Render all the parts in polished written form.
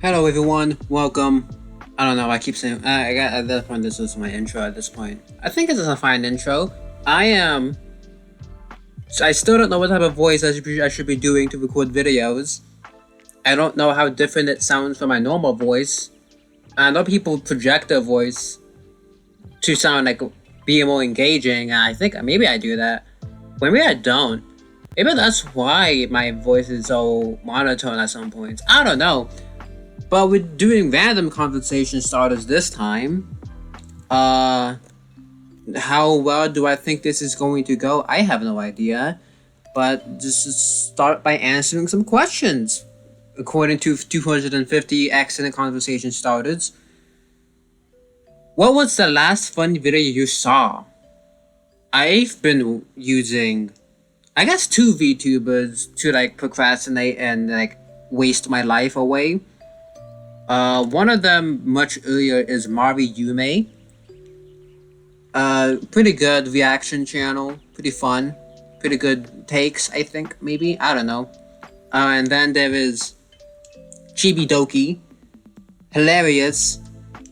Hello everyone, welcome. I don't know, I keep saying I got at this point this is my intro at this point. I think this is a fine intro. I still don't know what type of voice I should be doing to record videos. I don't know how different it sounds from my normal voice. I know people project their voice to sound like being more engaging, and I think maybe I do that. Maybe I don't. Maybe that's why my voice is so monotone at some points. I don't know. But we're doing random conversation starters this time. How well do I think this is going to go? I have no idea. But just start by answering some questions. According to 250 excellent conversation starters. What was the last funny video you saw? I've been using, I guess, two VTubers to procrastinate and waste my life away. One of them much earlier is Mari Yume. Pretty good reaction channel, pretty fun, pretty good takes, I think, maybe, I don't know. And then there is Chibi Doki, hilarious,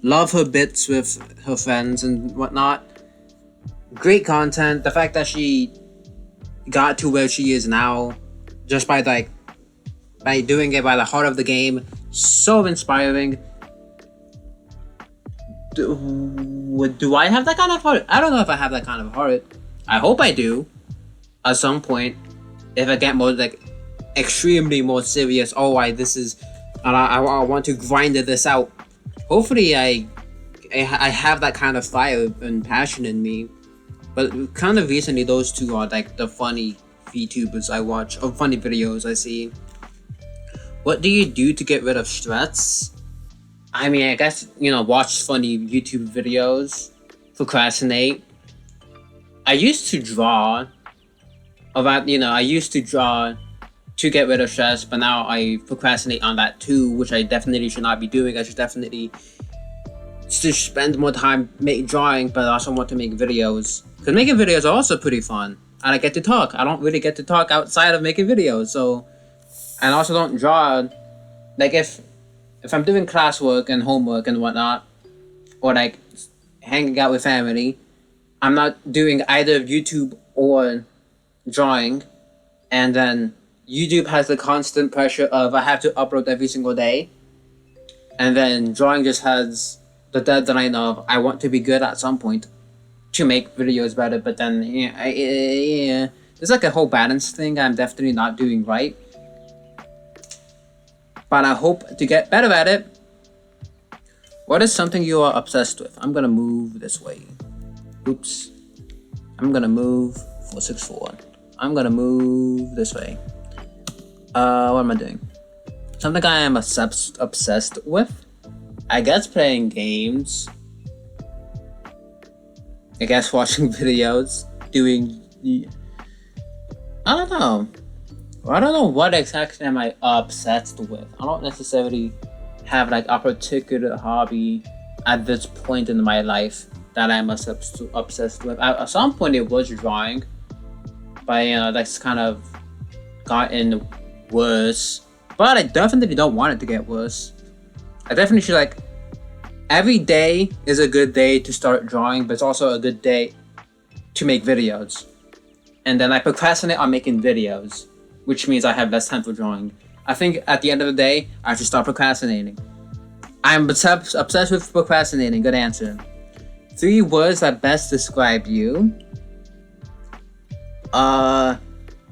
love her bits with her friends and whatnot. Great content, the fact that she got to where she is now, just by doing it by the heart of the game, so inspiring. Do I have that kind of heart? I don't know if I have that kind of heart. I hope I do. At some point, if I get more extremely more serious. This is, and I want to grind this out. Hopefully, I have that kind of fire and passion in me. But kind of recently, those two are the funny VTubers I watch, or funny videos I see. What do you do to get rid of stress? I mean, I guess, watch funny YouTube videos, procrastinate. I used to draw to get rid of stress, but now I procrastinate on that too, which I definitely should not be doing. I should definitely spend more time drawing, but I also want to make videos. Because making videos are also pretty fun. And I get to talk. I don't really get to talk outside of making videos, so... And I also don't draw, if I'm doing classwork and homework and whatnot, or hanging out with family, I'm not doing either YouTube or drawing, and then YouTube has the constant pressure of I have to upload every single day, and then drawing just has the deadline of I want to be good at some point to make videos better, but then, there's a whole balance thing I'm definitely not doing right. But I hope to get better at it. What is something you are obsessed with? I'm gonna move this way. Oops. I'm gonna move 464. I'm gonna move this way. What am I doing? Something I am obsessed with? I guess playing games. I guess watching videos. I don't know. I don't know what exactly am I obsessed with. I don't necessarily have a particular hobby at this point in my life that I'm obsessed with. At some point it was drawing, but that's kind of gotten worse. But I definitely don't want it to get worse. I definitely should every day is a good day to start drawing, but it's also a good day to make videos. And then I procrastinate on making videos, which means I have less time for drawing. I think at the end of the day, I should stop procrastinating. I'm obsessed with procrastinating. Good answer. 3 words that best describe you.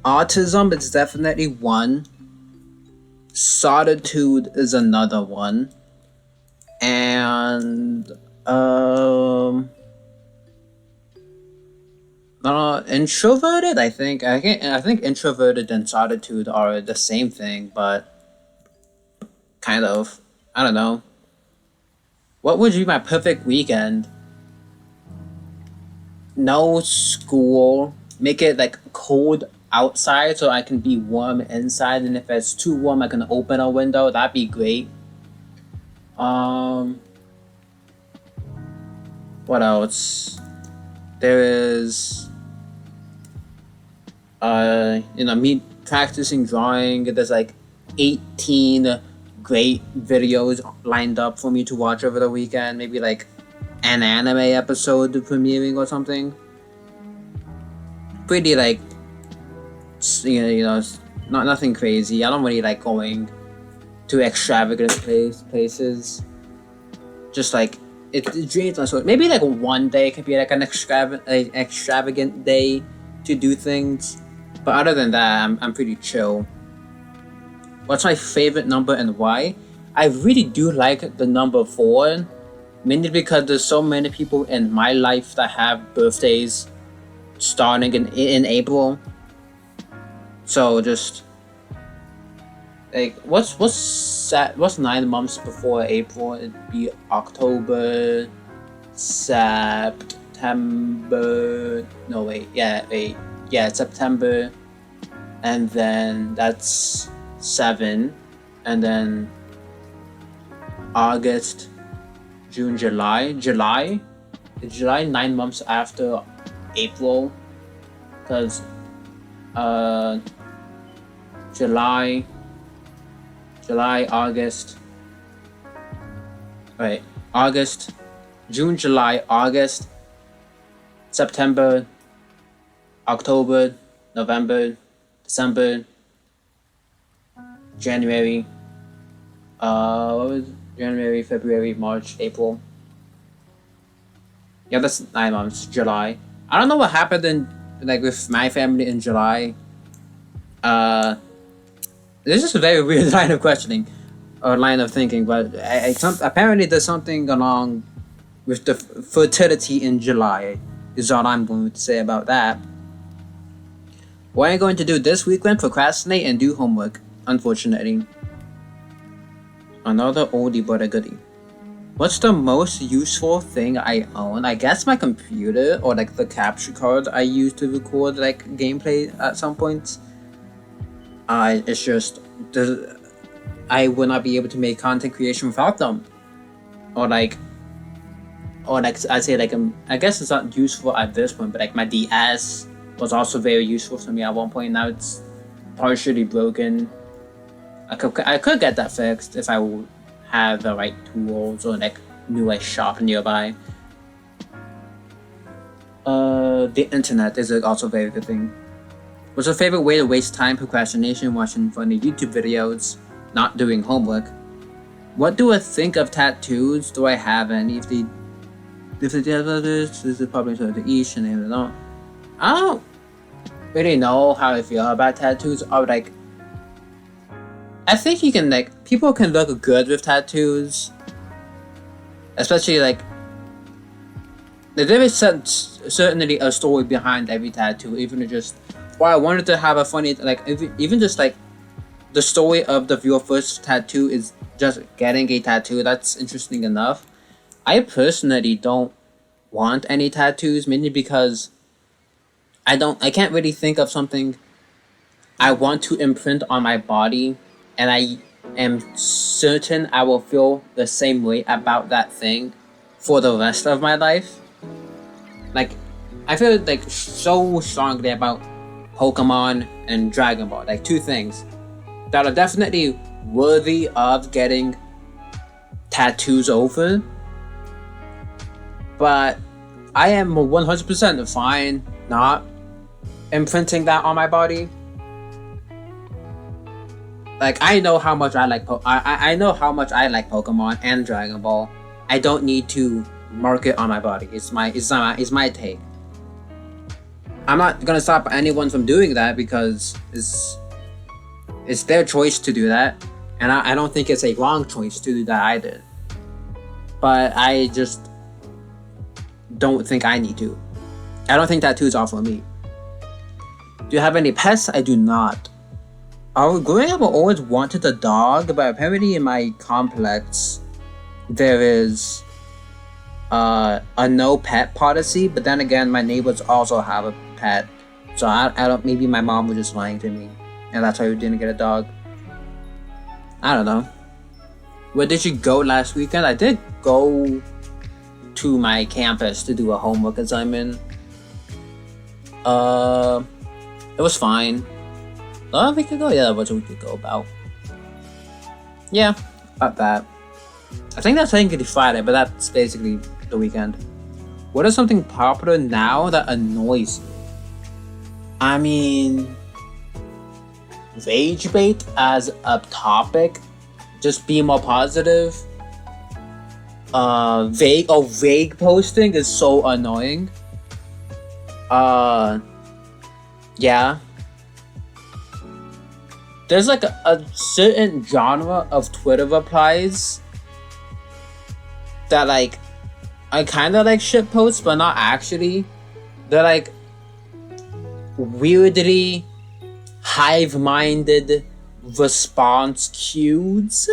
Autism is definitely one. Solitude is another one. And introverted, I think. I think introverted and solitude are the same thing, but kind of. I don't know. What would be my perfect weekend? No school. Make it cold outside so I can be warm inside, and if it's too warm I can open a window. That'd be great. What else? There is me practicing drawing. There's 18 great videos lined up for me to watch over the weekend. Maybe like an anime episode premiering or something. Pretty like, not nothing crazy. I don't really like going to extravagant places. Just like it drains my soul. Maybe like one day could be like an extravagant day to do things, but other than that, I'm pretty chill. What's my favorite number and why? I really do like the number 4, mainly because there's so many people in my life that have birthdays starting in April. So just like what's 9 months before April? It'd be October, September. No wait, yeah, September, and then that's 7, and then August, June, July 9 months after April, because July, August. Right, August, June, July, August, September, October, November, December, January. What was it? January, February, March, April. Yeah, that's 9 months. July. I don't know what happened with my family in July. This is a very weird line of questioning or line of thinking, but apparently there's something along with the fertility in July. Is all I'm going to say about that. What I'm going to do this weekend: procrastinate and do homework. Unfortunately, another oldie but a goodie. What's the most useful thing I own? I guess my computer, or like the capture card I use to record like gameplay at some points. It's just I would not be able to make content creation without them. Or like I'd say I guess it's not useful at this point, but like my DS was also very useful to me at one point. Now it's partially broken. I could get that fixed if I would have the right tools or knew a shop nearby. The internet is also a very good thing. What's your favorite way to waste time? Procrastination, watching funny YouTube videos, not doing homework. What do I think of tattoos? Do I have any? If they have others, this is probably sort of each and they don't. I don't really know how I feel about tattoos. I think you can people can look good with tattoos, especially there is certainly a story behind every tattoo, even just why I wanted to have a funny even just the story of your first tattoo is just getting a tattoo. That's interesting enough. I personally don't want any tattoos, mainly because I can't really think of something I want to imprint on my body, and I am certain I will feel the same way about that thing for the rest of my life. I feel so strongly about Pokemon and Dragon Ball, two things that are definitely worthy of getting tattoos over. But I am 100% fine not imprinting that on my body. I know how much I like I know how much I like Pokemon and Dragon Ball. I don't need to mark it on my body. It's my take. I'm not gonna stop anyone from doing that because it's their choice to do that, and I don't think it's a wrong choice to do that either. But I just don't think I need to. I don't think tattoos are for me. Do you have any pets? I do not. Growing up, I always wanted a dog, but apparently in my complex there is a no pet policy. But then again, my neighbors also have a pet, so I don't. Maybe my mom was just lying to me, and that's why we didn't get a dog. I don't know. Where did you go last weekend? I did go to my campus to do a homework assignment. It was fine. A week ago? Yeah, that was a week ago about. Yeah, About that. I think that's technically Friday, but that's basically the weekend. What is something popular now that annoys you? I mean, rage bait as a topic. Just be more positive. Vague posting is so annoying. Yeah. There's like a certain genre of Twitter replies that like I kind of like shit posts, but not actually. They're like weirdly hive-minded response queues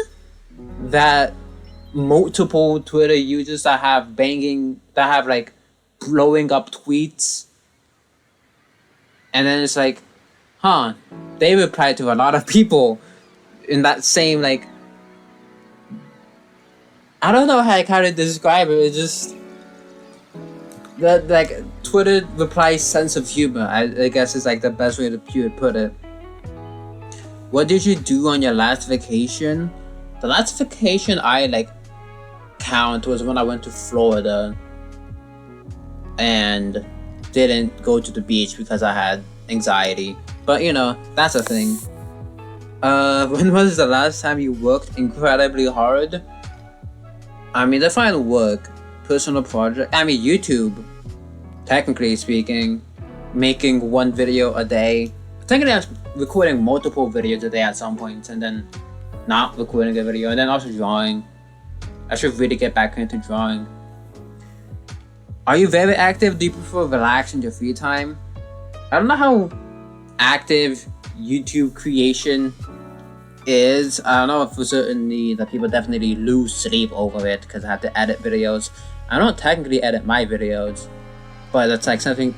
that multiple Twitter users that have like blowing up tweets, and then it's like, they reply to a lot of people in that same like. I don't know how to describe it. It's just that like Twitter replies sense of humor. I guess is like the best way to put it. What did you do on your last vacation? The last vacation I like count was when I went to Florida and didn't go to the beach because I had anxiety. But you know, that's a thing. When was the last time you worked incredibly hard? I mean, define work, personal project. I mean, YouTube. Technically speaking, making one video a day. Technically, I was recording multiple videos a day at some point, and then not recording a video, and then also drawing. I should really get back into drawing. Are you very active? Do you prefer relaxing your free time? I don't know how active YouTube creation is. I don't know if for certainly that people definitely lose sleep over it because I have to edit videos. I don't technically edit my videos, but that's like something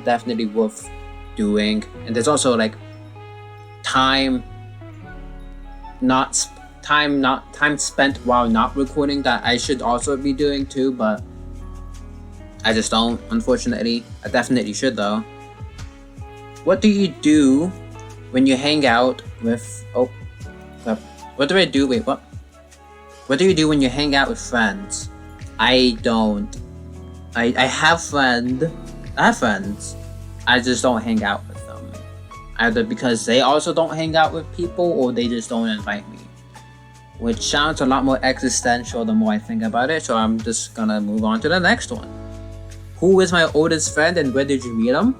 definitely worth doing. And there's also like time spent while not recording that I should also be doing too, but I just don't, unfortunately. I definitely should though. What do you do when you hang out with what do I do? Wait, what? What do you do when you hang out with friends? I don't. I have friends. I just don't hang out with them. Either because they also don't hang out with people or they just don't invite me. Which sounds a lot more existential the more I think about it, so I'm just gonna move on to the next one. Who is my oldest friend and where did you meet him?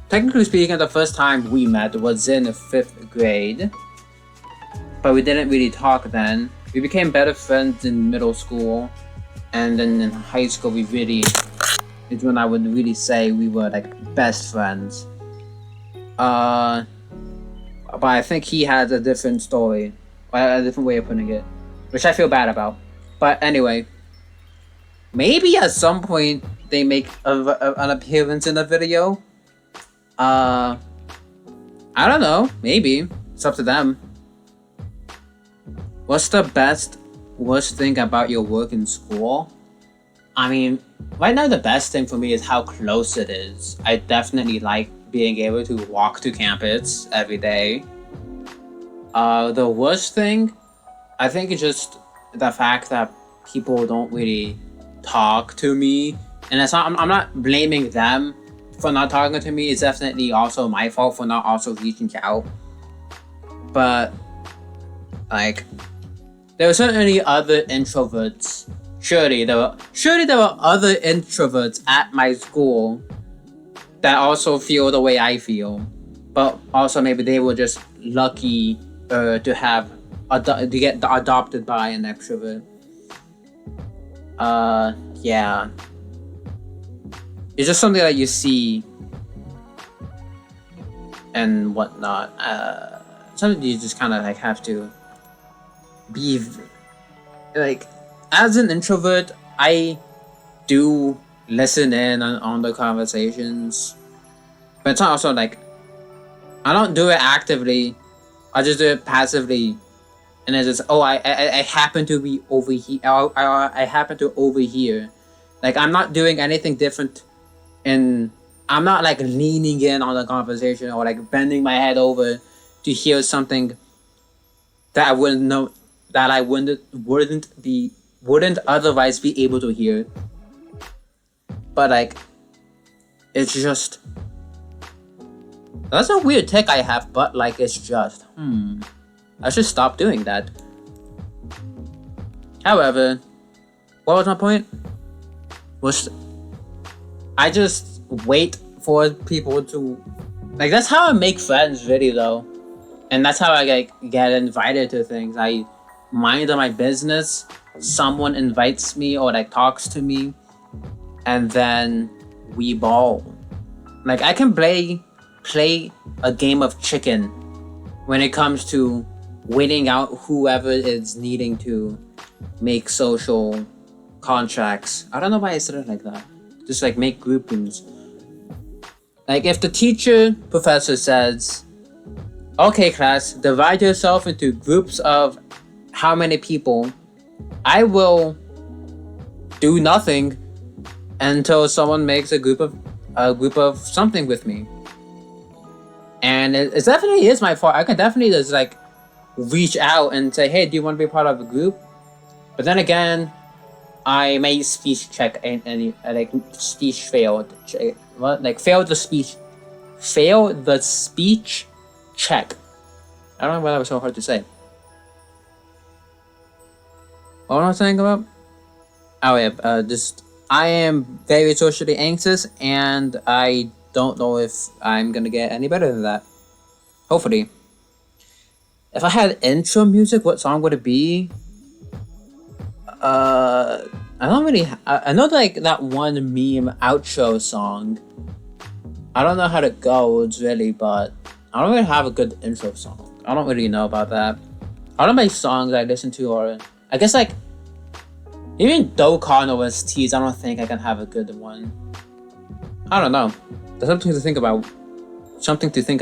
Technically speaking, the first time we met was in 5th grade. But we didn't really talk then. We became better friends in middle school. And then in high school, is when I would really say we were like best friends. But I think he has a different story. A different way of putting it. Which I feel bad about. But anyway. Maybe at some point they make an appearance in the video. I don't know. Maybe. It's up to them. What's the worst thing about your work in school? I mean, right now the best thing for me is how close it is. I definitely like being able to walk to campus every day. The worst thing, I think it's just the fact that people don't really talk to me. And it's not, I'm not blaming them for not talking to me. It's definitely also my fault for not also reaching out. But, like, there were certainly other introverts. Surely there were other introverts at my school that also feel the way I feel, but also maybe they were just lucky to get adopted by an extrovert. Yeah, it's just something that you see and whatnot. Something you just kind of like have to be like. As an introvert, I do listen in on the conversations, but it's also like I don't do it actively. I just do it passively, and it's just I happen to be over here. I happen to overhear. Like I'm not doing anything different, and I'm not like leaning in on the conversation or like bending my head over to hear something that I wouldn't know that I wouldn't otherwise be able to hear. But like, it's just, that's a weird tick I have, but like, it's just I should stop doing that. However, what was my point? Was I just wait for people to, like, that's how I make friends really though. And that's how I like get invited to things. I mind my business, someone invites me or like talks to me, and then we ball. Like, I can play a game of chicken when it comes to waiting out whoever is needing to make social contracts. I don't know why I said it like that. Just like make groupings. Like, if the professor says, okay, class, divide yourself into groups of how many people, I will do nothing until someone makes a group of something with me. And it definitely is my fault. I can definitely just like reach out and say, hey, do you want to be part of a group? But then again, I may speech check and like speech failed. What? Like fail the speech check. I don't know why that was so hard to say. What was I saying about? Oh yeah, just I am very socially anxious, and I don't know if I'm gonna get any better than that. Hopefully. If I had intro music, what song would it be? I don't really. I know like that one meme outro song. I don't know how it goes really, but I don't really have a good intro song. I don't really know about that. All of my songs I listen to are, I guess, like, even Dokkan OSTs, I don't think I can have a good one. I don't know. There's something to think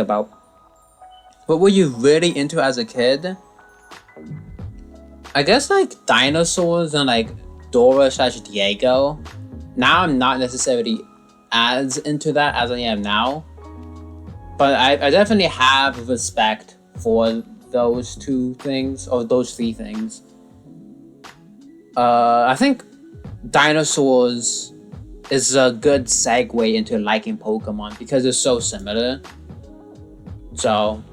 about. What were you really into as a kid? I guess like dinosaurs and like Dora/Diego. Now I'm not necessarily as into that as I am now. But I definitely have respect for those two things, or those three things. I think dinosaurs is a good segue into liking Pokemon because it's so similar. So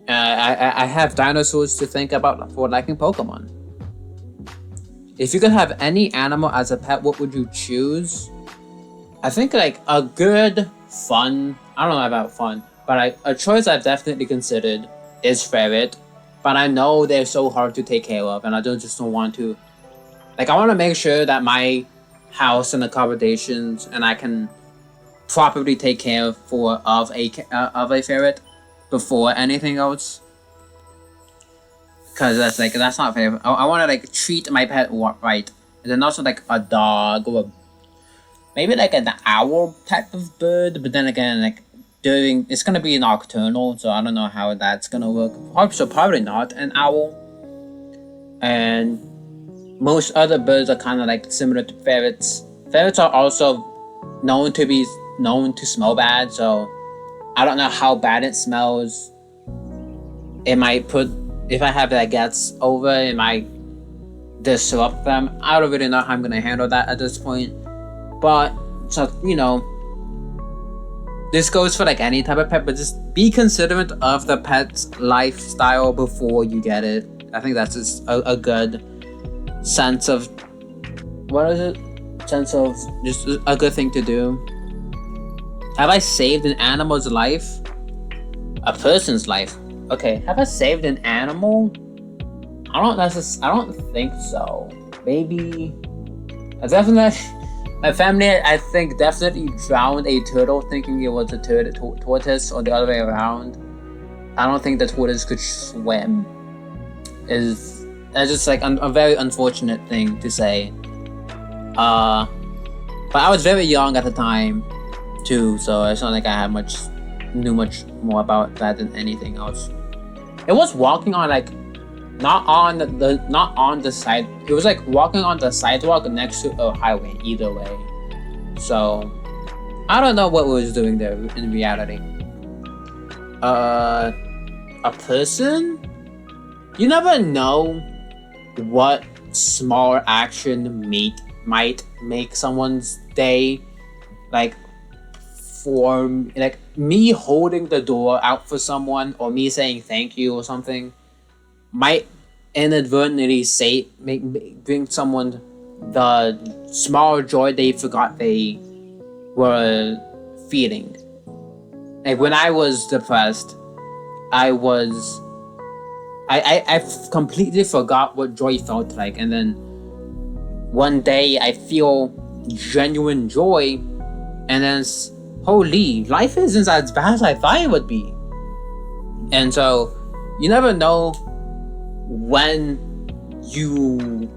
I have dinosaurs to think about for liking Pokemon. If you could have any animal as a pet, what would you choose? I think like a good fun, I don't know about fun, but a choice I've definitely considered is ferret. But I know they're so hard to take care of, and I don't want to. Like, I want to make sure that my house and accommodations, and I can properly take care of a ferret before anything else. Cause that's not fair. I want to like treat my pet right, and then also like a dog or maybe like an owl type of bird. But then again, like it's gonna be nocturnal, so I don't know how that's gonna work. So probably not an owl. And most other birds are kind of like similar to ferrets. Ferrets are also known to smell bad, so I don't know how bad it smells. It might if I have that gets over, it might disrupt them. I don't really know how I'm gonna handle that at this point. But so this goes for like any type of pet, but just be considerate of the pet's lifestyle before you get it. I think that's just a good sense of just a good thing to do. Have I saved an animal's life? A person's life? Okay, have I saved an animal? I don't think so. Maybe my family, I think, definitely drowned a turtle thinking it was a tortoise, or the other way around. I don't think the tortoise could swim. That's just like a very unfortunate thing to say. But I was very young at the time too, so it's not like I knew much more about that than anything else. It was walking on like not on the side. It was like walking on the sidewalk next to a highway. Either way, so I don't know what we was doing there in reality. A person? You never know what small action might make someone's day. Like, for like me holding the door out for someone, or me saying thank you or something, might inadvertently bring someone the small joy they forgot they were feeling. Like when I was depressed, I was I completely forgot what joy felt like, and then one day I feel genuine joy, and then holy, life isn't as bad as I thought it would be. And so you never know when you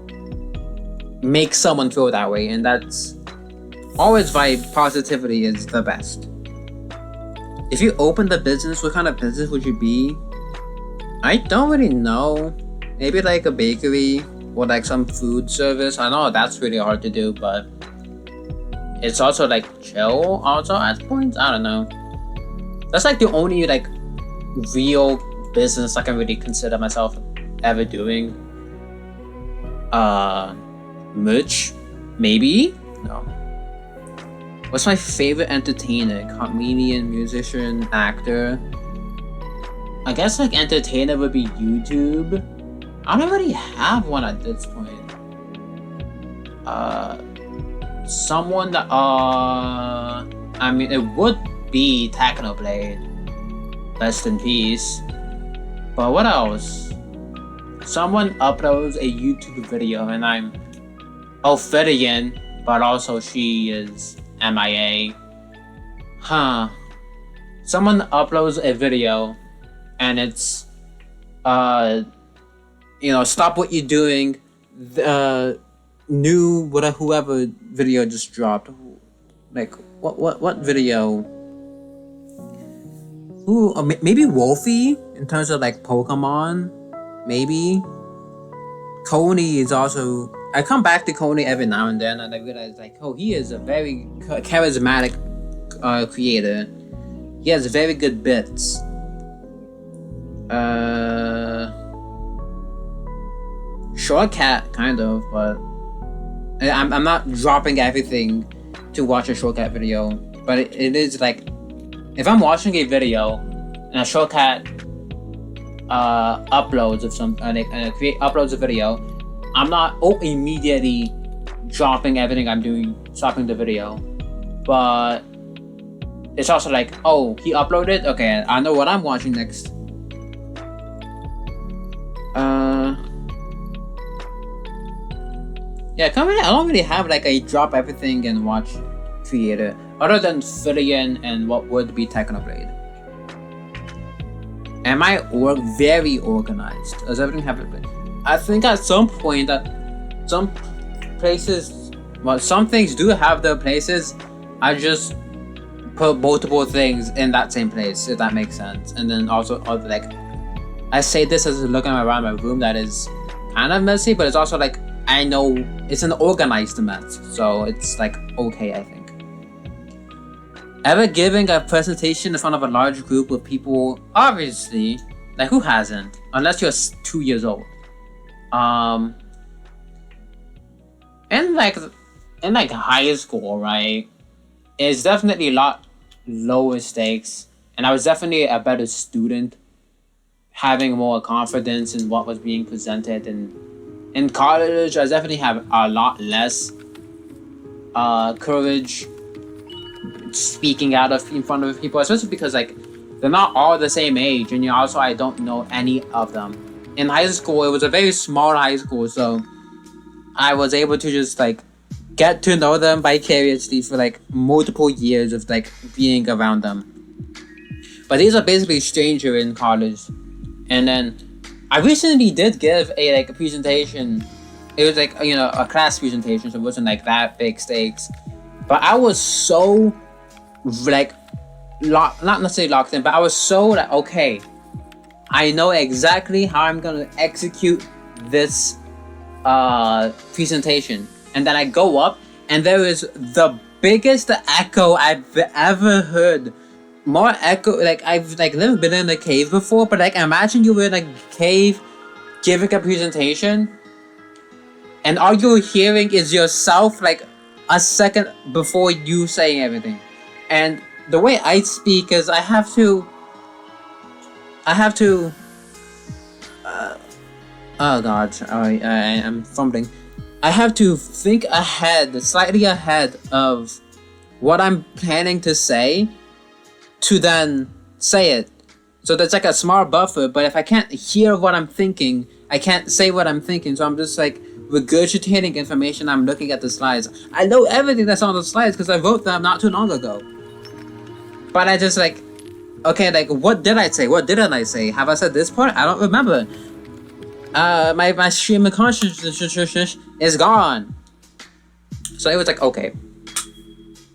make someone feel that way, and that's always why positivity is the best. If you opened a business, what kind of business would you be? I don't really know. Maybe like a bakery or like some food service. I know that's really hard to do, but it's also like chill also at points. I don't know. That's like the only like real business I can really consider myself ever doing. Merch? Maybe? No. What's my favorite entertainer? Comedian, musician, actor? I guess like entertainer would be YouTube. I don't really have one at this point. Someone that I mean it would be Technoblade. Rest in peace. But what else? Someone uploads a YouTube video and I'm Ophidian, but also she is MIA. Someone uploads a video and it's stop what you're doing. The new whoever video just dropped. Like what video? Who? Maybe Wolfie in terms of like Pokemon. Maybe Coney is also. I come back to Coney every now and then, and I realize like, oh, he is a very charismatic creator. He has very good bits. Shortcat, kind of, but I'm not dropping everything to watch a Shortcat video. But it is like, if I'm watching a video and a Shortcat uploads of some uploads a video, I'm not immediately dropping everything I'm doing, stopping the video. But it's also like, oh, he uploaded? Okay, I know what I'm watching next. Yeah, currently I don't really have like a drop everything and watch creator other than Fillion and what would be Technoblade. Am I very organized? Does everything have it? I think at some point that some places, well, some things do have their places. I just put multiple things in that same place, if that makes sense. And then also like, I say this as looking around my room that is kind of messy, but it's also like, I know it's an organized mess, so it's like okay, I think. Ever giving a presentation in front of a large group of people? Obviously, like who hasn't? Unless you're 2 years old. And like high school, right? It's definitely a lot lower stakes, and I was definitely a better student, having more confidence in what was being presented. And in college, I definitely have a lot less courage speaking out in front of people, especially because like they're not all the same age, and also I don't know any of them. In high school, it was a very small high school, so I was able to just like get to know them vicariously for like multiple years of like being around them. But these are basically strangers in college. And then I recently did give a presentation. It was like, a class presentation, so it wasn't like that big stakes. But I was so like not necessarily locked in, but I was so like, okay, I know exactly how I'm gonna execute this presentation. And then I go up, and there is the biggest echo I've ever heard. More echo, like I've like never been in a cave before, but like imagine you were in a cave giving a presentation, and all you're hearing is yourself like a second before you saying everything. And the way I speak is I have to. Oh god, I'm fumbling. I have to think ahead, slightly ahead of what I'm planning to say, to then say it. So there's like a small buffer, but if I can't hear what I'm thinking, I can't say what I'm thinking, so I'm just like regurgitating information. I'm looking at the slides. I know everything that's on the slides because I wrote them not too long ago. But I just like, okay, like what did I say? What didn't I say? Have I said this part? I don't remember. My stream of consciousness is gone. So it was like, okay.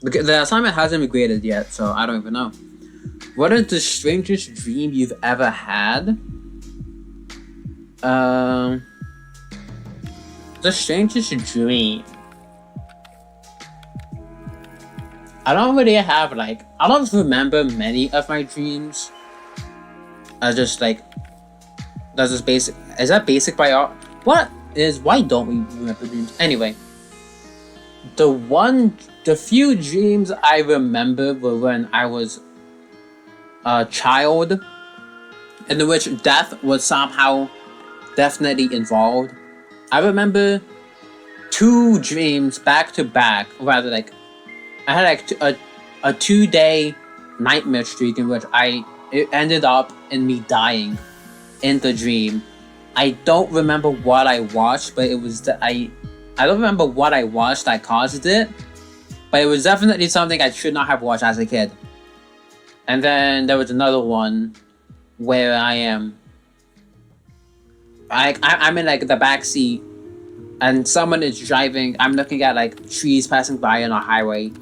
The assignment hasn't been graded yet, so I don't even know. What is the strangest dream you've ever had? The strangest dream. I don't really have like, I don't remember many of my dreams. I just like, that's just basic. Is that basic bio? Why don't we remember dreams? Anyway, the few dreams I remember were when I was a child, in which death was somehow definitely involved. I remember 2 dreams back to back, rather like, I had like a 2-day nightmare streak in which it ended up in me dying in the dream. I don't remember what I watched, but it was I don't remember what I watched that caused it, but it was definitely something I should not have watched as a kid. And then there was another one where I'm in like the back seat, and someone is driving. I'm looking at like trees passing by on a highway,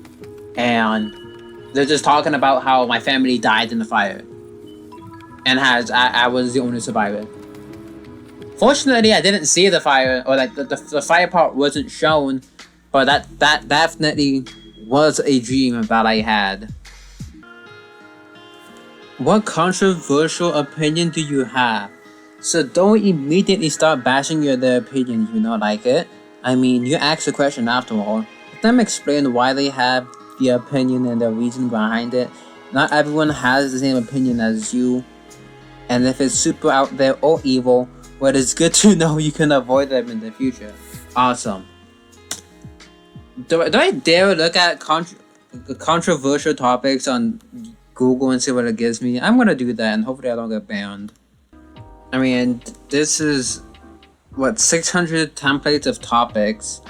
and they're just talking about how my family died in the fire, and I was the only survivor. Fortunately, I didn't see the fire, or like the fire part wasn't shown, but that definitely was a dream that I had. What controversial opinion do you have? So don't immediately start bashing their opinion if you don't like it. I mean, you asked the question after all. Let them explain why they have the opinion and the reason behind it. Not everyone has the same opinion as you. And if it's super out there or evil, well, it's good to know you can avoid them in the future. Awesome. Do I dare look at controversial topics on Google and see what it gives me? I'm gonna do that, and hopefully I don't get banned. I mean, this is what, 600 templates of topics.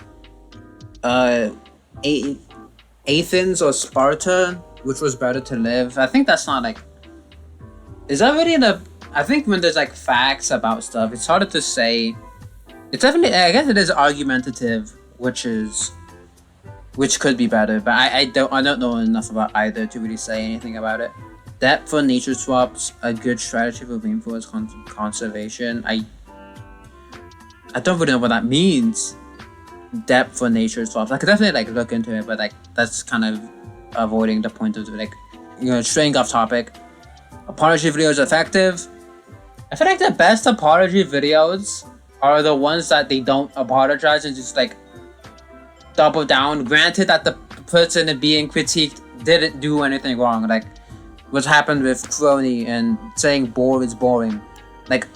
Athens or Sparta, which was better to live? I think that's not like. Is that really I think when there's like facts about stuff, it's harder to say. It's definitely, I guess it is argumentative, which could be better, but I don't know enough about either to really say anything about it. Depth for nature swaps, a good strategy for rainforest conservation. I don't really know what that means. Depth for nature swaps. I could definitely like look into it, but like that's kind of avoiding the point of like, straying off topic. Apology videos effective. I feel like the best apology videos are the ones that they don't apologize and just like double down. Granted that the person being critiqued didn't do anything wrong, like what happened with Crony and saying bore is boring. Like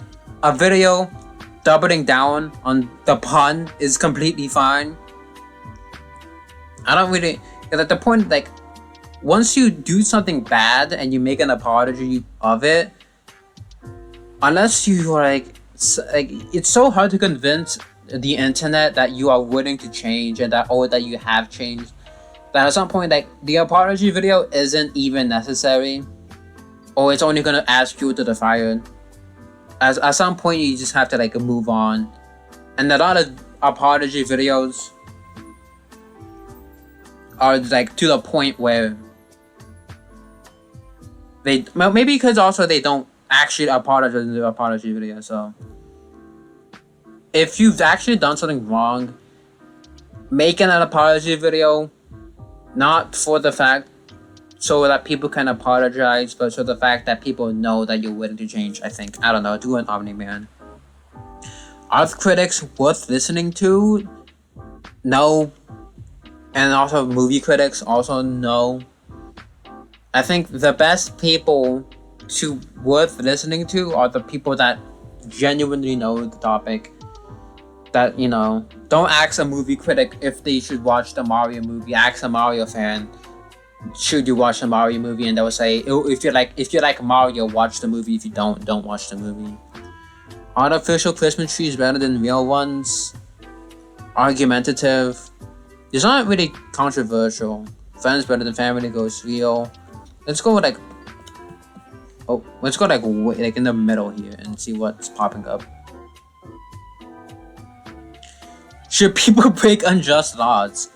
a video doubling down on the pun is completely fine. I don't really, at the point, like once you do something bad and you make an apology of it, unless you are like it's so hard to convince the internet that you are willing to change and that you have changed, that at some point like the apology video isn't even necessary, or it's only gonna add fuel to the fire. At some point you just have to like move on, and a lot of apology videos are like to the point where they maybe because also they don't actually apologize in the apology video. So if you've actually done something wrong, making an apology video, not for the fact so that people can apologize, but so the fact that people know that you're willing to change. I think, I don't know, do an Omni-Man. Are critics worth listening to? No. And also movie critics, also no. I think the best people to worth listening to are the people that genuinely know the topic. That, don't ask a movie critic if they should watch the Mario movie. Ask a Mario fan, should you watch the Mario movie? And they'll say, oh, if you like Mario, watch the movie. If you don't watch the movie. Artificial Christmas trees better than real ones. Argumentative. It's not really controversial. Friends better than family goes real. Let's go like in the middle here and see what's popping up. Should people break unjust laws?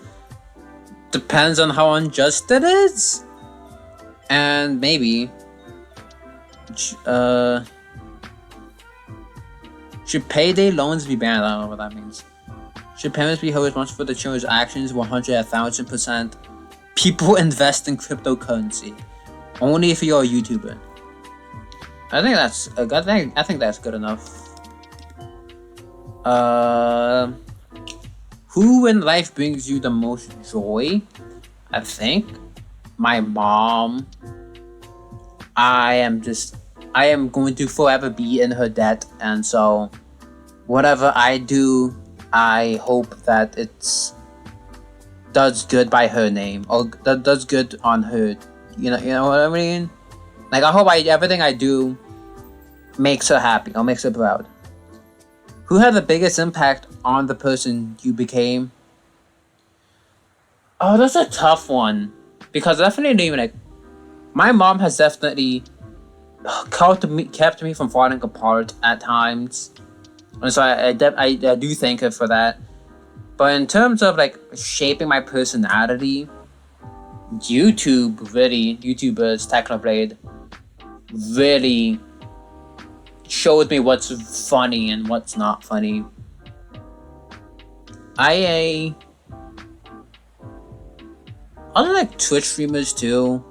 Depends on how unjust it is. And maybe should payday loans be banned? I don't know what that means. Should parents be held responsible for the children's actions? 100,000%. People invest in cryptocurrency only if you're a YouTuber. I think that's good enough. Who in life brings you the most joy? I think my mom. I am going to forever be in her debt, and so whatever I do, I hope that it's does good by her name, or that does good on her. You know what I mean? Like, I hope everything I do makes her happy or makes her proud. Who had the biggest impact on the person you became? Oh, that's a tough one, because definitely my mom has definitely kept me from falling apart at times, and so I do thank her for that. But in terms of shaping my personality, YouTubers, Technoblade, really showed me what's funny and what's not funny. I like Twitch streamers too.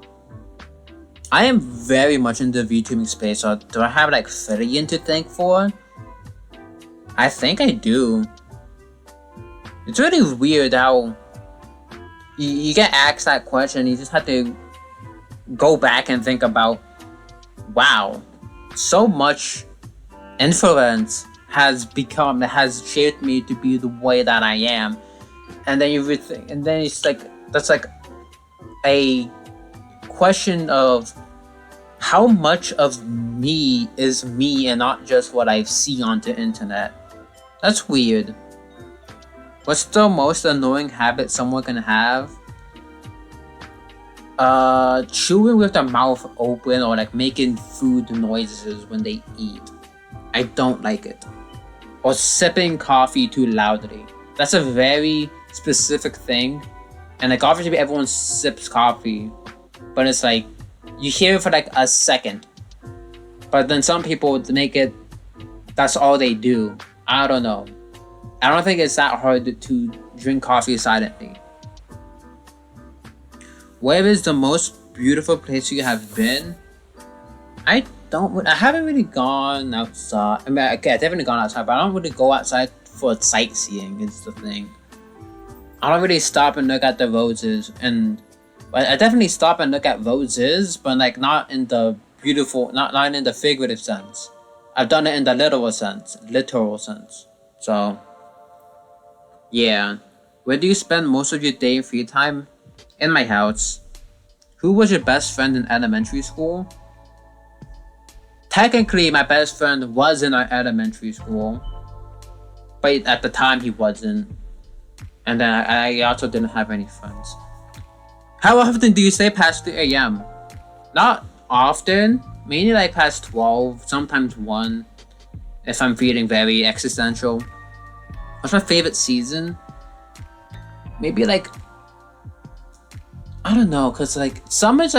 I am very much in the VTubing space, so do I have Frillian to thank for? I think I do. It's really weird how you get asked that question, you just have to go back and think about, wow, so much influence has shaped me to be the way that I am. And then it's that's a question of how much of me is me and not just what I see on the internet. That's weird. What's the most annoying habit someone can have? Chewing with their mouth open, or making food noises when they eat. I don't like it. Or sipping coffee too loudly. That's a very specific thing. And obviously everyone sips coffee, but it's you hear it for a second. But then some people make it, that's all they do. I don't know. I don't think it's that hard to drink coffee silently. Where is the most beautiful place you have been? I haven't really gone outside. I mean, okay, I've definitely gone outside, but I don't really go outside for sightseeing, is the thing. I don't really stop and look at the roses, but I definitely stop and look at roses, but not in the beautiful, not in the figurative sense. I've done it in the literal sense. So, yeah. Where do you spend most of your day and free time? In my house. Who was your best friend in elementary school? Technically, my best friend was in our elementary school, but at the time he wasn't. And then I also didn't have any friends. How often do you stay past 3 a.m.? Not often. Mainly past 12, sometimes 1. If I'm feeling very existential. What's my favorite season? Maybe I don't know, cause summer's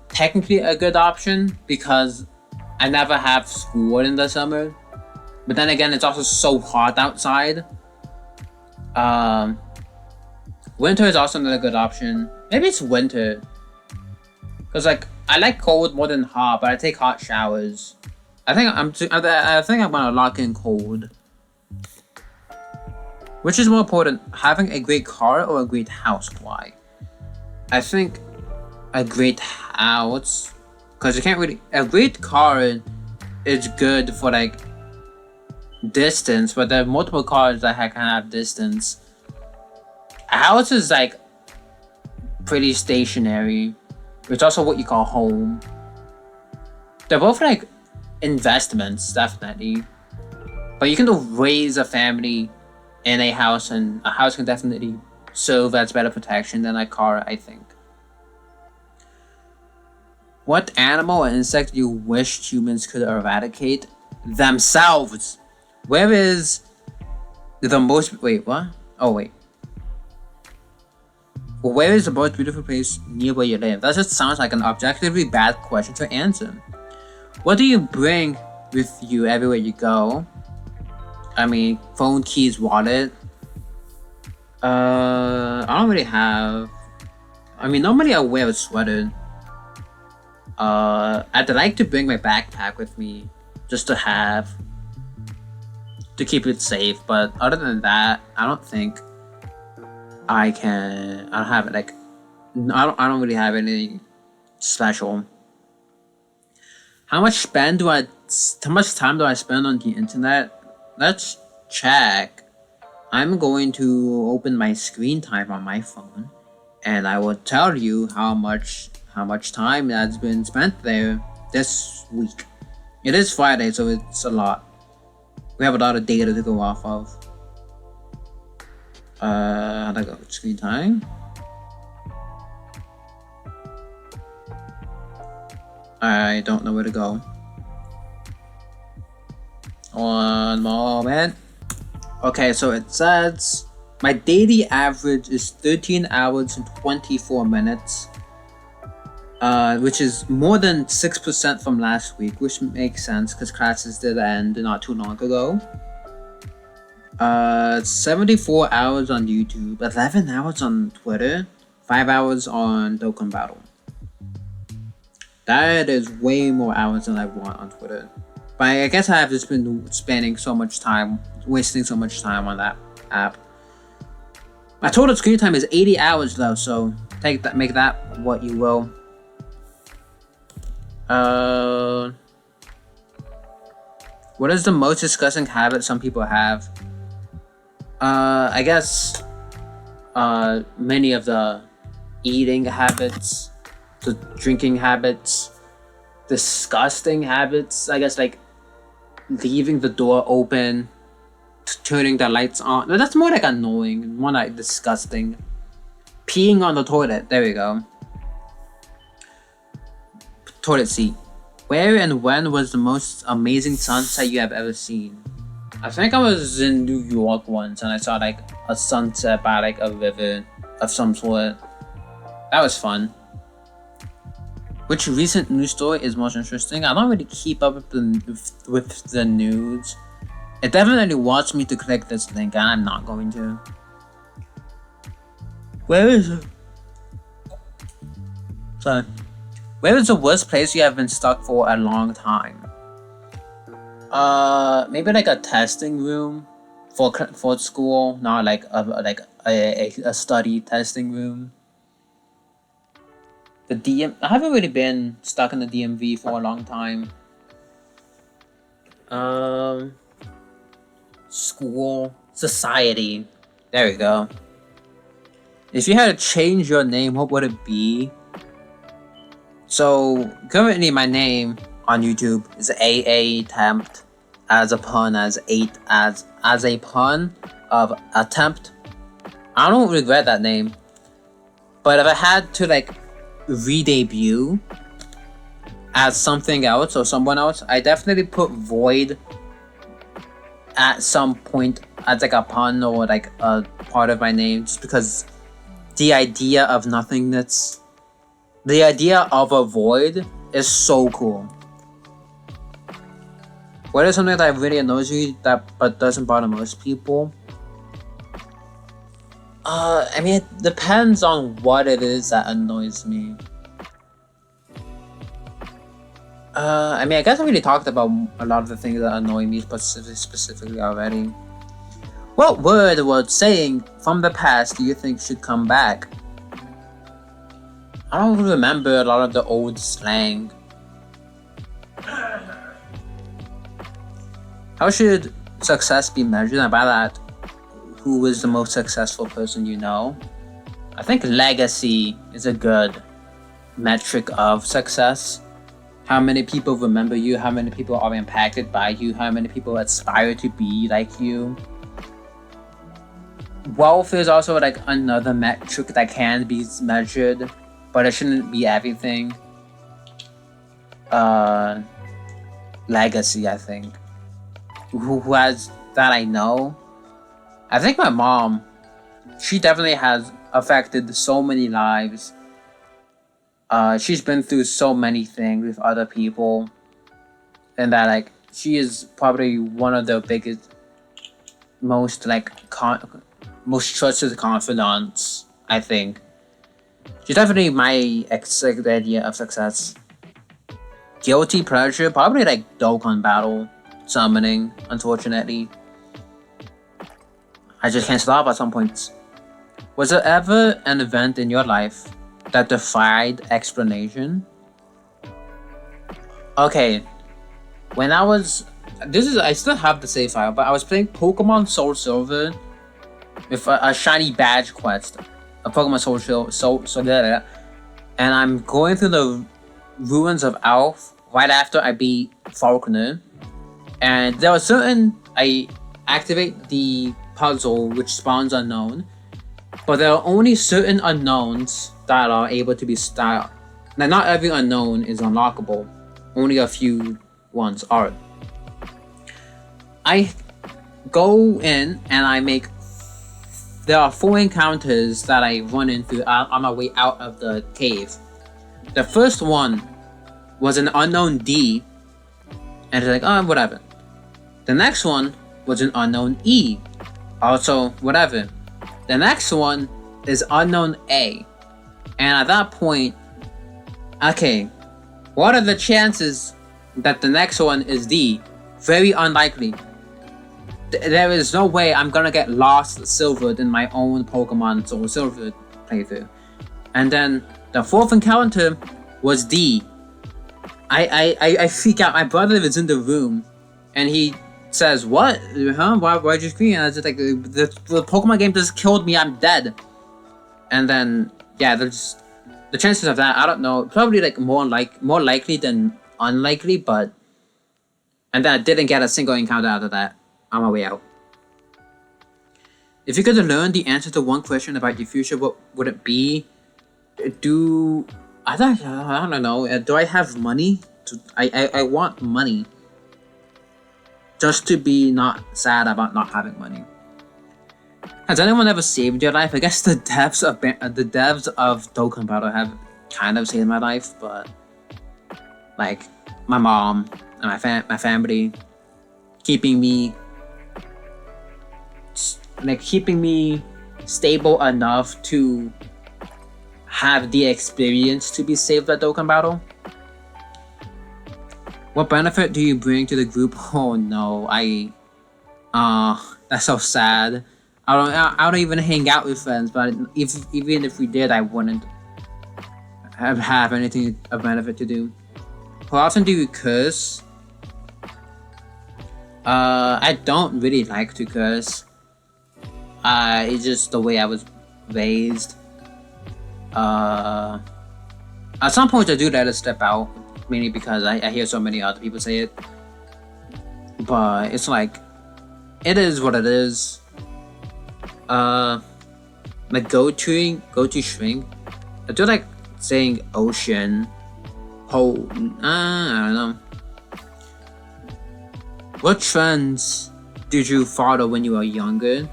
technically a good option because I never have school in the summer. But then again, it's also so hot outside. Winter is also another good option. Maybe it's winter. Cause I like cold more than hot, but I take hot showers. I think I'm gonna lock in cold. Which is more important, having a great car or a great house? Why? I think a great house, because you can't really. A great car is good for like distance, but there are multiple cars that can have distance. A house is like pretty stationary. It's also what you call home. They're both like investments, definitely. But you can raise a family in a house, and a house can definitely serve as better protection than a car, I think. What animal or insect do you wish humans could eradicate themselves? Where is the most... Wait, what? Oh, wait. Where is the most beautiful place near where you live? That just sounds like an objectively bad question to answer. What do you bring with you everywhere you go? I mean, phone, keys, wallet. I don't really have... I mean, normally I wear a sweater. I'd like to bring my backpack with me just to keep it safe, but other than that, I don't think I don't have like I don't really have anything special. How much time do I spend on the internet? Let's check. I'm going to open my screen time on my phone, and I will tell you how much time has been spent there this week. It is Friday, so it's a lot. We have a lot of data to go off of. How do I go? Screen time. I don't know where to go. One moment. Okay, so it says my daily average is 13 hours and 24 minutes. Which is more than 6% from last week, which makes sense because classes did end not too long ago. 74 hours on YouTube, 11 hours on Twitter, 5 hours on Dokkan Battle. That is way more hours than I want on Twitter. But I guess I have just been wasting so much time on that app. My total screen time is 80 hours though, so make that what you will. What is the most disgusting habit some people have? I guess many of the eating habits, the drinking habits, disgusting habits. I guess like leaving the door open, turning the lights on. No, that's more like annoying, more like disgusting. Peeing on the toilet. There we go. Toilet seat. Where and when was the most amazing sunset you have ever seen? I think I was in New York once and I saw like a sunset by like a river of some sort. That was fun. Which recent news story is most interesting? I don't really keep up with the news. It definitely wants me to click this link and I'm not going to. Where is it? Sorry. Where is the worst place you have been stuck for a long time? Maybe like a testing room for school, not like a study testing room. I haven't really been stuck in the DMV for a long time. School, society. There we go. If you had to change your name, what would it be? So currently my name on YouTube is AA Attempt, as a pun of attempt. I don't regret that name. But if I had to like re-debut as something else or someone else, I definitely put Void at some point as like a pun or like a part of my name, just because the idea of nothingness, the idea of a void is so cool. What is something that really annoys you but doesn't bother most people? I mean, it depends on what it is that annoys me. I mean, I guess I already talked about a lot of the things that annoy me specifically already. What word or saying from the past do you think should come back? I don't remember a lot of the old slang. How should success be measured? And by that, who is the most successful person you know? I think legacy is a good metric of success. How many people remember you? How many people are impacted by you? How many people aspire to be like you? Wealth is also like another metric that can be measured, but it shouldn't be everything. Legacy, I think. Who has that I know? I think my mom. She definitely has affected so many lives. She's been through so many things with other people, and that like she is probably one of the biggest, most like most trusted confidants. I think she's definitely my exact idea of success. Guilty pleasure, probably like Dokkan Battle summoning. Unfortunately, I just can't stop at some points. Was there ever an event in your life that defied explanation? Okay, when I was I still have the save file, but I was playing Pokemon Soul Silver with a shiny badge quest, a Pokemon Soul, and I'm going through the ruins of Alph right after I beat Faulkner, and there was I activate the puzzle which spawns unknown, but there are only certain unknowns that are able to be styled. Now, not every unknown is unlockable. Only a few ones are. I go in and I make. There are 4 encounters that I run into on my way out of the cave. The first one was an unknown D, and it's like, oh, whatever. The next one was an unknown E, also whatever. The next one is unknown A, and at that point, okay, what are the chances that the next one is D? Very unlikely. There is no way I'm gonna get lost silvered in my own Pokemon Soul Silver playthrough. And then the 4th encounter was D. I freak out. My brother is in the room, and he says, "What? Huh? Why'd you scream?" And I was just like, the Pokemon game just killed me. I'm dead." And then yeah, there's the chances of that. I don't know. Probably like more likely than unlikely, but and then I didn't get a single encounter out of that on my way out. If you could learn the answer to one question about your future, what would it be? I don't know. Do I have money? I want money. Just to be not sad about not having money. Has anyone ever saved your life? I guess the devs of Dokkan Battle have kind of saved my life, but like my mom and my family keeping me stable enough to have the experience to be saved at Dokkan Battle. What benefit do you bring to the group? Oh no, that's so sad. I don't even hang out with friends, but even if we did, I wouldn't have anything of benefit to do. How often do you curse? I don't really like to curse. It's just the way I was raised. At some point I do let it step out, mainly because I hear so many other people say it. But it's like, it is what it is. Like go to shrink. I do like saying ocean. I don't know. What trends did you follow when you were younger?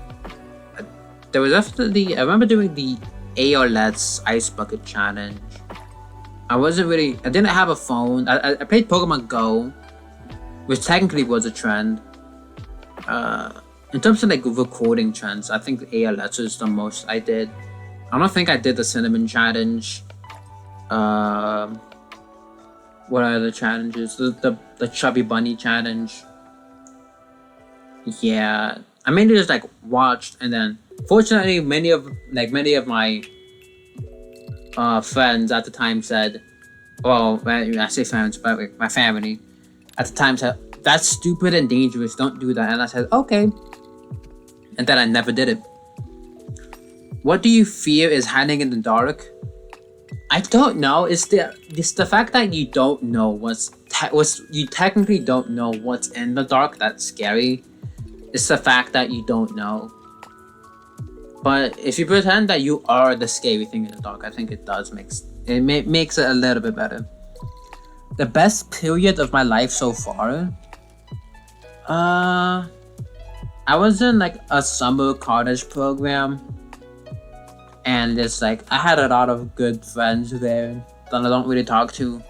There was definitely, I remember doing the ALS Ice Bucket Challenge. I didn't have a phone. I played Pokemon Go, which technically was a trend. In terms of like recording trends, I think ALS is the most I did. I don't think I did the Cinnamon Challenge. What are the challenges? The Chubby Bunny Challenge. Yeah, I mainly just like watched, and then fortunately many of my friends at the time said, well, I say friends, but like, my family at the time said, that's stupid and dangerous, don't do that. And I said, okay. And then I never did it. What do you fear is hiding in the dark? I don't know. It's the fact that you don't know you technically don't know what's in the dark that's scary. It's the fact that you don't know. But if you pretend that you are the scary thing in the dark, I think it makes it a little bit better. The best period of my life so far? I was in like a summer college program, and it's like I had a lot of good friends there that I don't really talk to,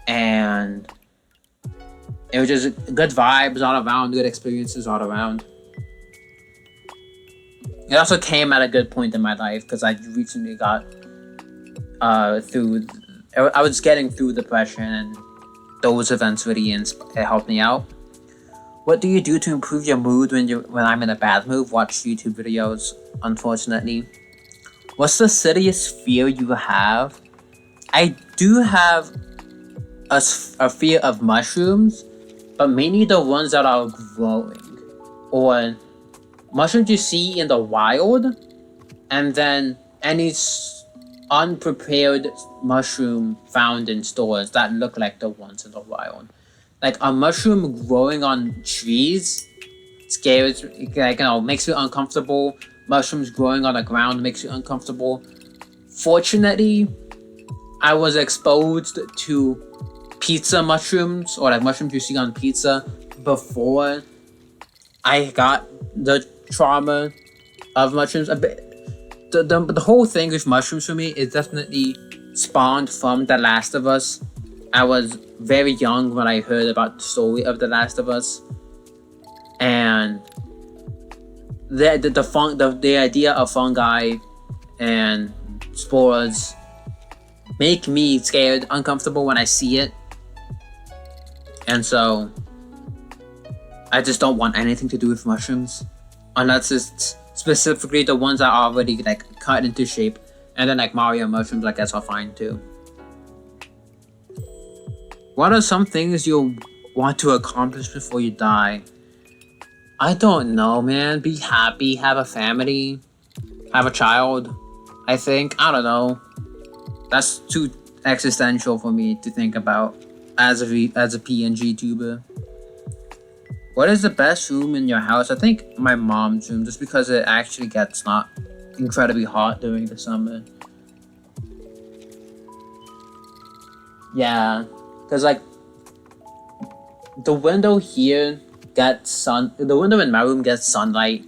and it was just good vibes all around, good experiences all around. It also came at a good point in my life because I recently got through. I was getting through depression, and those events really it helped me out. What do you do to improve your mood when I'm in a bad mood? Watch YouTube videos, unfortunately. What's the silliest fear you have? I do have a fear of mushrooms, but mainly the ones that are growing, or mushrooms you see in the wild, and then any unprepared mushroom found in stores that look like the ones in the wild. Like a mushroom growing on trees scares, like, makes you uncomfortable. Mushrooms growing on the ground makes you uncomfortable. Fortunately, I was exposed to pizza mushrooms, or like mushrooms you see on pizza, before I got the trauma of mushrooms. The whole thing with mushrooms for me is definitely spawned from The Last of Us. I was very young when I heard about the story of The Last of Us, and the idea of fungi and spores make me scared, uncomfortable when I see it, and so I just don't want anything to do with mushrooms, unless it's specifically the ones that are already like cut into shape, and then like Mario mushrooms, I guess I'll find too. What are some things you want to accomplish before you die? I don't know, man. Be happy, have a family, have a child. I think. I don't know. That's too existential for me to think about as a PNG tuber. What is the best room in your house? I think my mom's room, just because it actually gets not incredibly hot during the summer. Yeah, because like the window here gets the window in my room gets sunlight,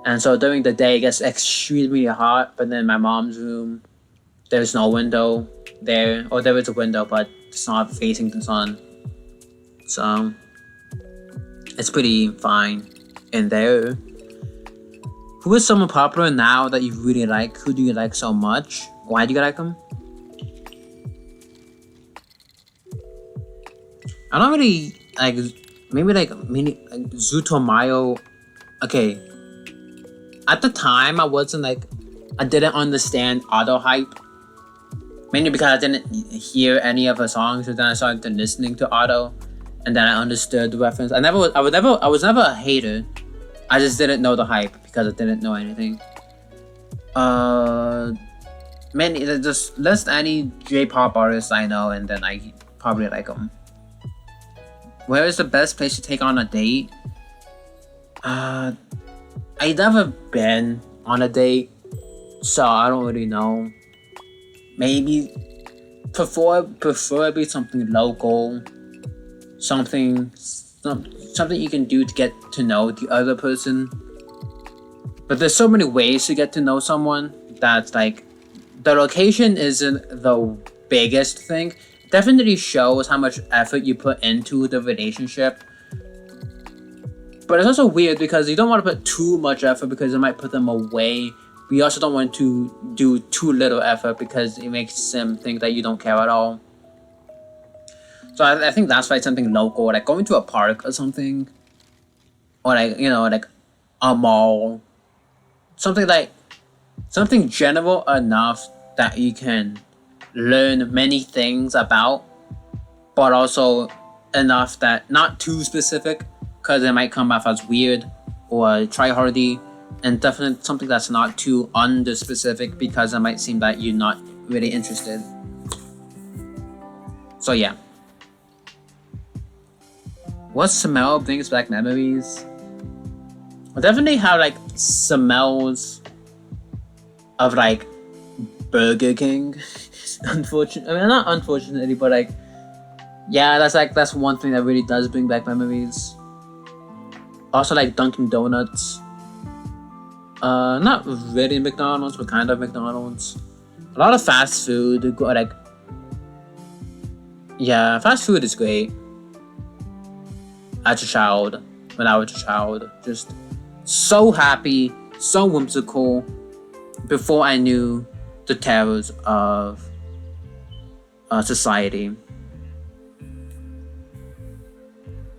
and so during the day it gets extremely hot. But then my mom's room, there's no window there, or there is a window, but it's not facing the sun, so it's pretty fine in there. Who is someone popular now that you really like? Who do you like so much? Why do you like them? I don't really like. Maybe like Zutomayo. Okay. At the time, I didn't understand auto hype. Mainly because I didn't hear any of her songs, and then I started listening to auto, and then I understood the reference. I was never a hater. I just didn't know the hype because I didn't know anything. Just list any J-pop artists I know, and then I probably like them. Where is the best place to take on a date? I never been on a date, so I don't really know. Maybe preferably something local, something you can do to get to know the other person. But there's so many ways to get to know someone that's like, the location isn't the biggest thing. It definitely shows how much effort you put into the relationship. But it's also weird because you don't want to put too much effort because it might put them away. But you also don't want to do too little effort because it makes them think that you don't care at all. So I think that's why something local, like going to a park or something, or like a mall, something general enough that you can learn many things about, but also enough that not too specific, because it might come off as weird or try hardy, and definitely something that's not too under specific, because it might seem that you're not really interested. So yeah. What smell brings back memories? I definitely have like smells of like Burger King. Unfortunately, I mean, not unfortunately, but like, yeah, that's one thing that really does bring back memories. Also like Dunkin' Donuts. Not really McDonald's, but kind of McDonald's. A lot of fast food. Like, yeah, fast food is great. As a child, when I was a child, just so happy, so whimsical. Before I knew the terrors of society.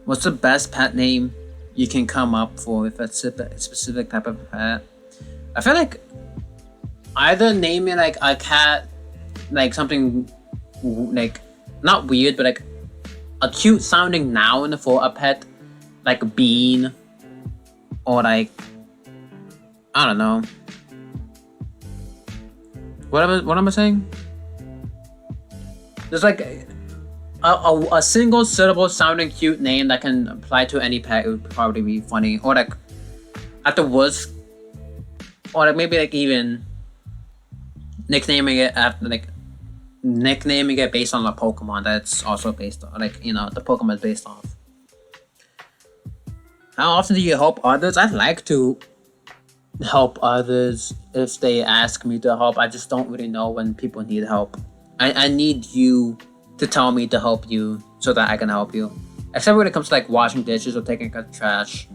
What's the best pet name you can come up for with a specific type of pet? I feel like either naming like a cat, like something like not weird, but like a cute sounding noun for a pet, like bean, or like, I don't know. What am I saying? There's like a single syllable sounding cute name that can apply to any pet. It would probably be funny, or like at the worst, or like maybe like even nicknaming it after like nicknaming it based on a Pokemon that's also based on, like, you know, the Pokemon is based off. How often do you help others? I'd like to help others if they ask me to help. I just don't really know when people need help. I need you to tell me to help you so that I can help you. Except when it comes to like washing dishes or taking out the trash.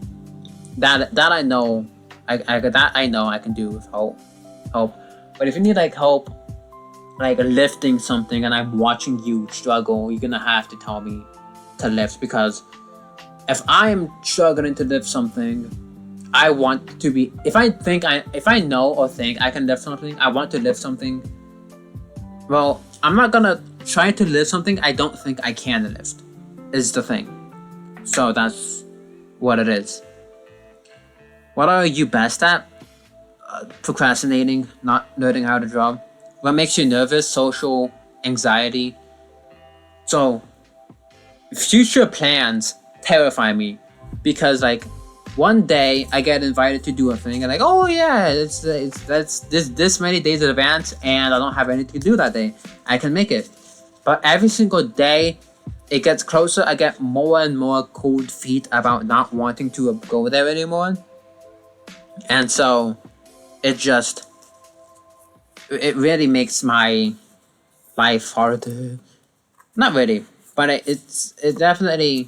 That I know I know I can do with help. But if you need like help like lifting something and I'm watching you struggle, you're gonna have to tell me to lift, because if I'm struggling to lift something, I want to be, if I know or think I can lift something, I want to lift something. Well, I'm not gonna try to lift something I don't think I can lift, is the thing. So that's what it is. What are you best at? Procrastinating, not learning how to draw. What makes you nervous? Social anxiety. So, future plans terrify me, because like one day I get invited to do a thing and like, oh yeah, it's this many days in advance and I don't have anything to do that day. I can make it, but every single day it gets closer. I get more and more cold feet about not wanting to go there anymore, and so it really makes my life harder. Not really, but it definitely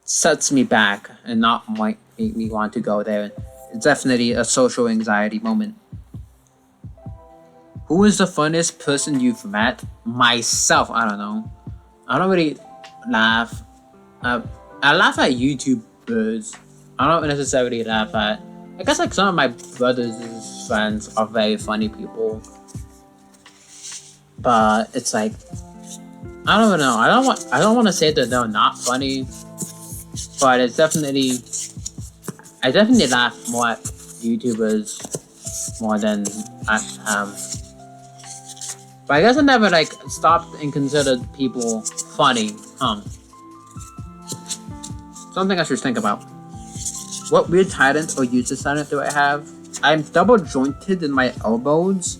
sets me back and not might make me want to go there. It's definitely a social anxiety moment. Who is the funniest person you've met? Myself. I don't know. I don't really laugh. I laugh at YouTubers. I don't necessarily laugh at. I guess like some of my brother's friends are very funny people, but it's like I don't know. I don't want to say that they're not funny, but it's definitely. I definitely laugh more at YouTubers more than at But I guess I never like stopped and considered people funny. Something I should think about. What weird talent or useless talent do I have? I'm double jointed in my elbows,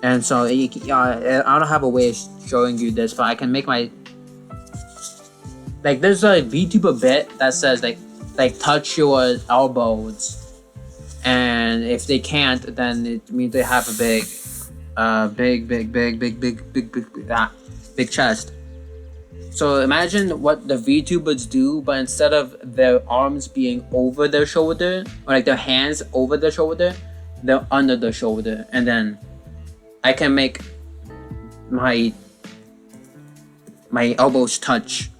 and so I don't have a way of showing you this, but I can make my like. There's a VTuber bit that says like touch your elbows, and if they can't, then it means they have a big chest. So imagine what the VTubers do, but instead of their arms being over their shoulder, or like their hands over their shoulder, they're under the shoulder, and then I can make my elbows touch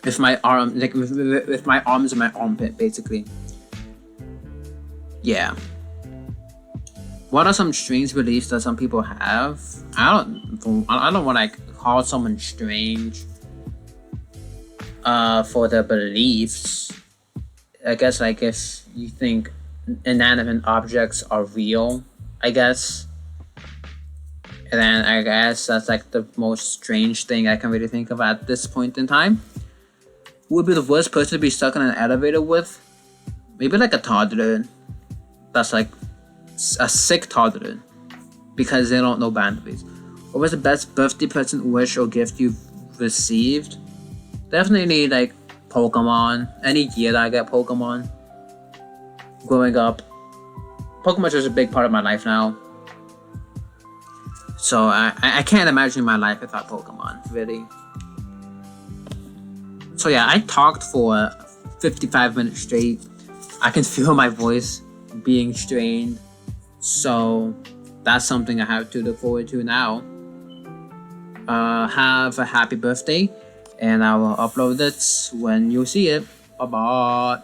with my arm, like with my arms and my armpit, basically. Yeah. What are some strange beliefs that some people have? I don't want to call someone strange for their beliefs. I guess like if you think inanimate objects are real, I guess. And then I guess that's like the most strange thing I can really think of at this point in time. Who would be the worst person to be stuck in an elevator with? Maybe like a toddler. That's like a sick toddler because they don't know boundaries. What was the best birthday present, wish, or gift you've received? Definitely like Pokemon. Any year that I get Pokemon. Growing up, Pokemon is just a big part of my life now. So I can't imagine my life without Pokemon, really. So yeah, I talked for 55 minutes straight. I can feel my voice being strained. So that's something I have to look forward to now. Have a happy birthday, and I will upload it when you see it. Bye bye.